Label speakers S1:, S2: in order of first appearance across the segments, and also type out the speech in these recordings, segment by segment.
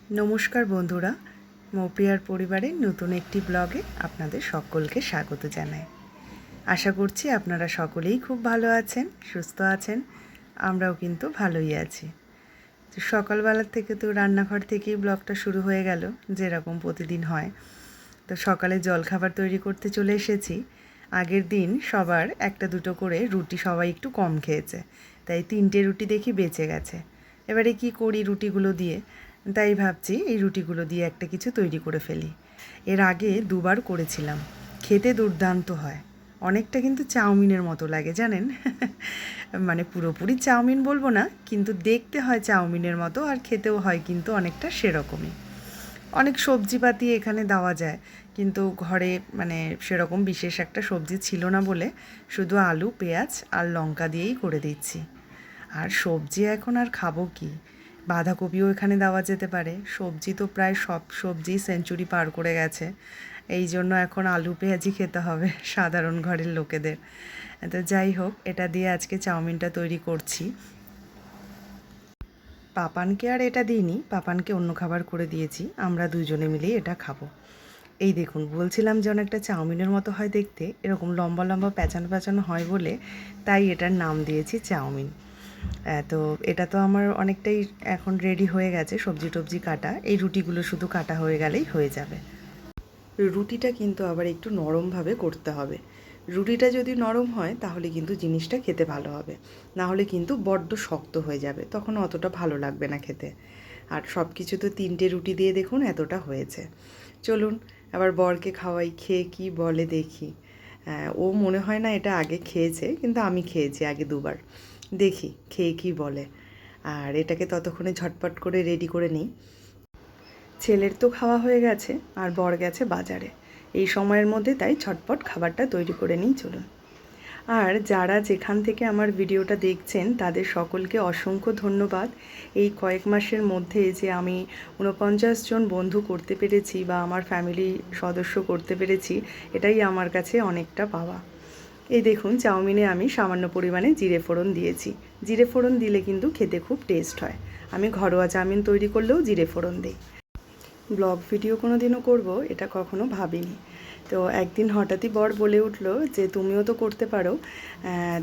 S1: নমস্কার বন্ধুরা, মৌপ্রিয়ার পরিবারের নতুন একটি ব্লগে আপনাদের সকলকে স্বাগত জানাই। আশা করছি আপনারা সকলেই খুব ভালো আছেন, সুস্থ আছেন। আমরাও কিন্তু ভালোই আছি। তো সকালবেলার থেকে তো রান্নাঘর থেকেই ব্লগটা শুরু হয়ে গেল, যেরকম প্রতিদিন হয়। তো সকালে জলখাবার তৈরি করতে চলে এসেছি। আগের দিন সবার একটা দুটো করে রুটি সবাই একটু কম খেয়েছে, তাই 3টে রুটি দেখি বেঁচে গেছে। এবারে কি করি রুটিগুলো দিয়ে, তাই ভাবছি এই রুটিগুলো দিয়ে একটা কিছু তৈরি করে ফেলি। এর আগে দুবার করেছিলাম, খেতে দুর্দান্ত হয়। অনেকটা কিন্তু চাউমিনের মতো লাগে জানেন। মানে পুরোপুরি চাউমিন বলবো না, কিন্তু দেখতে হয় চাউমিনের মতো, আর খেতেও হয় কিন্তু অনেকটা সেরকমই। অনেক সবজিপাতি এখানে দেওয়া যায়, কিন্তু ঘরে মানে সেরকম বিশেষ একটা সবজি ছিল না বলে শুধু আলু, পেঁয়াজ আর লঙ্কা দিয়েই করে দিচ্ছি। আর সবজি এখন আর খাবো কি, বাঁধাকপিও এখানে দেওয়া যেতে পারে। সবজি তো প্রায় সব সবজি সেঞ্চুরি পার করে গেছে, এই জন্য এখন আলু পেঁয়াজই খেতে হবে সাধারণ ঘরের লোকেদের। তো যাই হোক, এটা দিয়ে আজকে চাউমিনটা তৈরি করছি। পাপানকে আর এটা দিইনি, পাপানকে অন্য খাবার করে দিয়েছি, আমরা দুজনে মিলেই এটা খাবো। এই দেখুন, বলছিলাম যে অনেকটা চাউমিনের মতো হয় দেখতে, এরকম লম্বা লম্বা প্যাঁচানো প্যাঁচানো হয় বলে তাই এটার নাম দিয়েছি চাউমিন। তো এটা তো আমার অনেকটাই এখন রেডি হয়ে গেছে, সবজি টবজি কাটা, এই রুটিগুলো শুধু কাটা হয়ে গেলেই হয়ে যাবে। রুটিটা কিন্তু আবার একটু নরমভাবে করতে হবে। রুটিটা যদি নরম হয় তাহলে কিন্তু জিনিসটা খেতে ভালো হবে, না হলে কিন্তু বড্ড শক্ত হয়ে যাবে, তখন অতটা ভালো লাগবে না খেতে। আর সব কিছু তো 3টে রুটি দিয়ে দেখুন এতটা হয়েছে। চলুন আবার বরকে খাওয়াই, খেয়ে কি বলে দেখি। ও মনে হয় না এটা আগে খেয়েছে, কিন্তু আমি খেয়েছি আগে দুবার। দেখি খেয়ে কি বলে। আর এটাকে ততক্ষণে ঝটপট করে রেডি করে নিই। ছেলের তো খাওয়া হয়ে গেছে, আর বর গেছে বাজারে। এই সময়ের মধ্যে তাই ঝটপট খাবারটা তৈরি করে নিই, চলুন। আর যারা যেখান থেকে আমার ভিডিওটা দেখছেন তাদের সকলকে অসংখ্য ধন্যবাদ। এই কয়েক মাসের মধ্যে যে আমি 49 জন বন্ধু করতে পেরেছি বা আমার ফ্যামিলি সদস্য করতে পেরেছি, এটাই আমার কাছে অনেকটা পাওয়া। এই দেখুন, চাউমিনে আমি সামান্য পরিমাণে জিরে ফোড়ন দিয়েছি। জিরে ফোড়ন দিলে কিন্তু খেতে খুব টেস্ট হয়। আমি ঘরোয়া চাউমিন তৈরি করলেও জিরে ফোড়ন দিই। ব্লগ ভিডিও কোনো দিনও করবো এটা কখনো ভাবিনি। তো একদিন হঠাৎই বর বলে উঠলো যে তুমিও তো করতে পারো।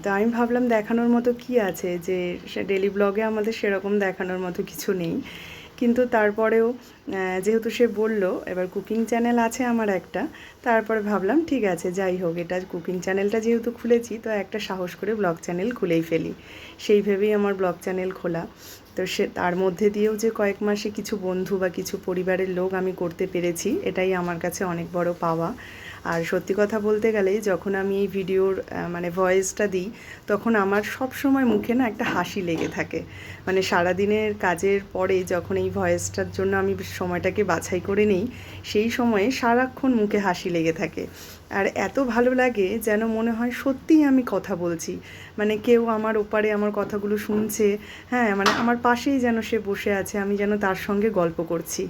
S1: তো আমি ভাবলাম দেখানোর মতো কি আছে, যে সে ডেলি ব্লগে আমাদের সেরকম দেখানোর মতো কিছু নেই। কিন্তু তারপরেও যেহেতু সে বলল, এবার কুকিং চ্যানেল আছে আমার একটা, তারপরে ভাবলাম ঠিক আছে, যাই হোক, এটা কুকিং চ্যানেলটা যেহেতু খুলেছি তো একটা সাহস করে ব্লগ চ্যানেল খুলেই ফেলি, সেই ভেবেই আমার ব্লগ চ্যানেল খোলা। তো সে তার মধ্যে দিয়েও যে কয়েক মাসে কিছু বন্ধু বা কিছু পরিবারের লোক আমি করতে পেরেছি, এটাই আমার কাছে অনেক বড় পাওয়া। আর সত্যি কথা বলতে গেলে যখন আমি এই ভিডিওর মানে ভয়েসটা দিই, তখন আমার সব সময় মুখে না একটা হাসি লেগে থাকে। মানে সারাদিনের কাজের পরে যখন এই ভয়েসটার জন্য আমি সময়টাকে বাছাই করে নিই, সেই সময়ে সারাক্ষণ মুখে হাসি লেগে থাকে। আর এত ভালো লাগে যেন মনে হয় সত্যিই আমি কথা বলছি, মানে কেউ আমার ওপারে আমার কথাগুলো শুনছে। হ্যাঁ, মানে আমার পাশেই যেন সে বসে আছে, আমি যেন তার সঙ্গে গল্প করছি।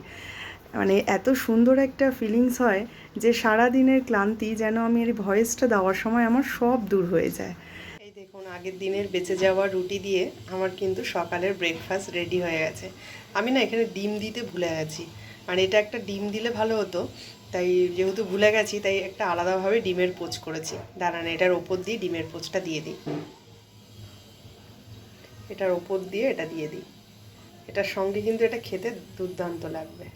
S1: মানে এত সুন্দর একটা ফিলিংস হয় যে সারা দিনের ক্লান্তি যেন আমি এই ভয়েসটা দেওয়ার সময় আমার সব দূর হয়ে যায়। এই দেখুন, আগের দিনের বেঁচে যাওয়া রুটি দিয়ে আমার কিন্তু সকালের ব্রেকফাস্ট রেডি হয়ে গেছে। আমি না এখানে ডিম দিতে ভুলে গেছি, মানে এটা একটা ডিম দিলে ভালো হতো, তাই যেহেতু ভুলে গেছি তাই একটা আলাদাভাবে ডিমের পোচ করেছি। দাঁড়ান, এটার ওপর দিয়ে ডিমের পোচটা দিয়ে দিই, এটার ওপর দিয়ে এটা দিয়ে দিই। এটার সঙ্গে কিন্তু এটা খেতে দুর্দান্ত লাগবে।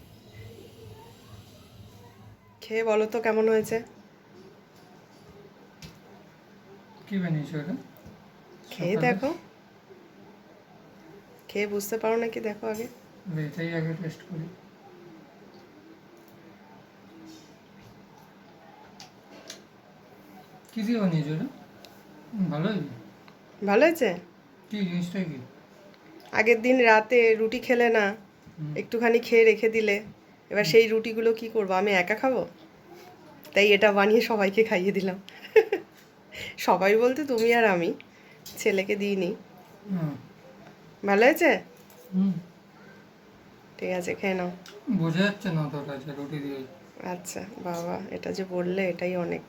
S1: খেয়ে বলো তো কেমন হয়েছে।
S2: কি বানিয়েছো এটা?
S1: খেয়ে
S2: সকালে
S1: দেখো, খেয়ে বুঝতে পারো নাকি দেখো আগে।
S2: এটাই আগে টেস্ট করি। কি দিয়ে বানিয়েছো এটা? ভালোই।
S1: ভালো হয়েছে।
S2: কি জিনিসটা কি?
S1: আগের দিন রাতে রুটি খেলে না,
S2: হুম,
S1: একটুখানি খেয়ে রেখে দিলে, এবার
S2: হুম,
S1: সেই রুটিগুলো কি করবো, আমি একা খাবো, তাই এটা বানিয়ে সবাইকে খাইয়ে দিলাম। সবাই বলতে তুমি আর আমি, ছেলেকে দিইনি।
S2: হুম,
S1: ভালো হয়েছে।
S2: হুম।
S1: ঠিক আছে, খেয়ে নাও।
S2: বোঝা যাচ্ছে না অতটা যে রুটি দিয়ে।
S1: আচ্ছা বাবা, এটা যে বললে এটাই অনেক।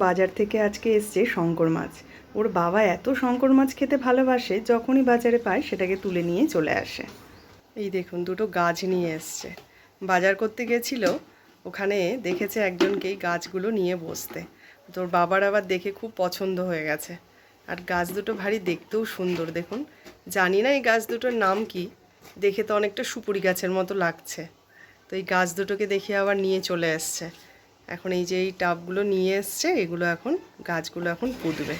S1: বাজার থেকে আজকে এসছে শঙ্কর মাছ। ওর বাবা এত শঙ্কর মাছ খেতে ভালোবাসে, যখনই বাজারে পায় সেটাকে তুলে নিয়ে চলে আসে। এই দেখুন দুটো গাছ নিয়ে এসছে। বাজার করতে গেছিল, ওখানে দেখেছে একজনকে এই গাছগুলো নিয়ে বসতে। তোর বাবার আবার দেখে খুব পছন্দ হয়ে গেছে। আর গাছ দুটো ভারী দেখতেও সুন্দর দেখুন। জানি না এই গাছ দুটোর নাম কি, দেখে তো অনেকটা সুপুরি গাছের মতো লাগছে। তো এই গাছ দুটোকে দেখে আবার নিয়ে চলে এসছে। এখন এই যে এই টাবগুলো নিয়ে এসছে, এগুলো এখন গাছগুলো এখন পুঁতবে।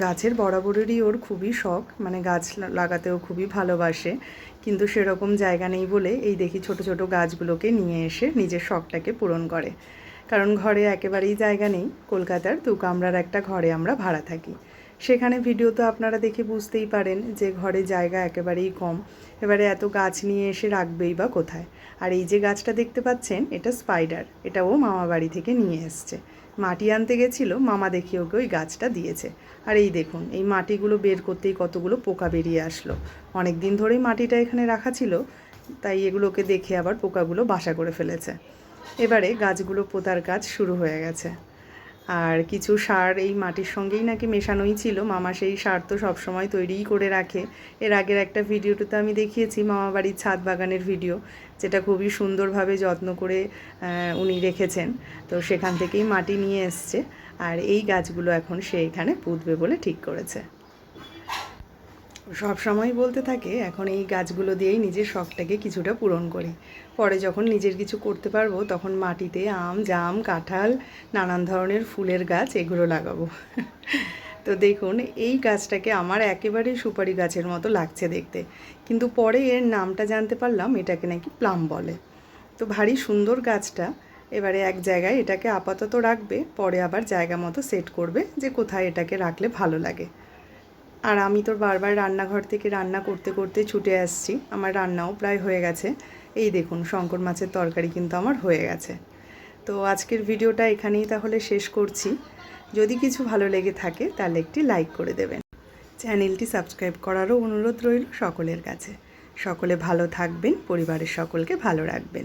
S1: গাছের বরাবরেরই ওর খুবই শখ, মানে গাছ লাগাতেও খুবই ভালোবাসে, কিন্তু সেরকম জায়গা নেই বলে এই দেখি ছোট ছোট গাছগুলোকে নিয়ে এসে নিজের শখটাকে পূরণ করে। কারণ ঘরে একেবারেই জায়গা নেই, কলকাতার 2 কামরার একটা ঘরে আমরা ভাড়া থাকি। সেখানে ভিডিও তো আপনারা দেখে বুঝতেই পারেন যে ঘরে জায়গা একেবারেই কম। এবারে এত গাছ নিয়ে এসে রাখবেই বা কোথায়। আর এই যে গাছটা দেখতে পাচ্ছেন, এটা স্পাইডার, এটা ও মামা বাড়ি থেকে নিয়ে এসছে। মাটি আনতে গেছিলো, মামা দেখে ওকে ওই গাছটা দিয়েছে। আর এই দেখুন এই মাটিগুলো বের করতেই কতগুলো পোকা বেরিয়ে আসলো। অনেক দিন ধরেই মাটিটা এখানে রাখা ছিল, তাই এগুলোকে দেখে আবার পোকাগুলো বাসা করে ফেলেছে। এবারে গাছগুলো পোতার কাজ শুরু হয়ে গেছে। আর কিছু সার এই মাটির সঙ্গেই নাকি মেশানোই ছিল। মামা সেই সার তো সবসময় তৈরিই করে রাখে। এর আগের একটা ভিডিওতে আমি দেখিয়েছি মামা বাড়ির ছাদ বাগানের ভিডিও, যেটা খুবই সুন্দরভাবে যত্ন করে উনি রেখেছেন। তো সেখান থেকেই মাটি নিয়ে এসছে, আর এই গাছগুলো এখন সে এখানে পুঁতবে বলে ঠিক করেছে। সব সময় বলতে থাকে এখন এই গাছগুলো দিয়েই নিজের শখটাকে কিছুটা পূরণ করি, পরে যখন নিজের কিছু করতে পারবো তখন মাটিতে আম, জাম, কাঁঠাল, নানান ধরনের ফুলের গাছ এগুলো লাগাবো। তো দেখুন এই গাছটাকে আমার একেবারে সুপারি গাছের মতো লাগছে দেখতে, কিন্তু পরে এর নামটা জানতে পারলাম এটাকে নাকি প্লাম বলে। তো ভারী সুন্দর গাছটা। এবারে এক জায়গায় এটাকে আপাতত রাখবে, পরে আবার জায়গা মতো সেট করবে যে কোথায় এটাকে রাখলে ভালো লাগে। আর আমি তো বারবার রান্নাঘর থেকে রান্না করতে করতে ছুটে আসছি, আমার রান্নাও প্রায় হয়ে গেছে। এই দেখুন শঙ্কর মাছের তরকারি কিন্তু আমার হয়ে গেছে। তো আজকের ভিডিওটা এখানেই তাহলে শেষ করছি। যদি কিছু ভালো লেগে থাকে তাহলে একটি লাইক করে দেবেন। চ্যানেলটি সাবস্ক্রাইব করারও অনুরোধ রইল সকলের কাছে। সকলে ভালো থাকবেন, পরিবারের সকলকে ভালো রাখবেন।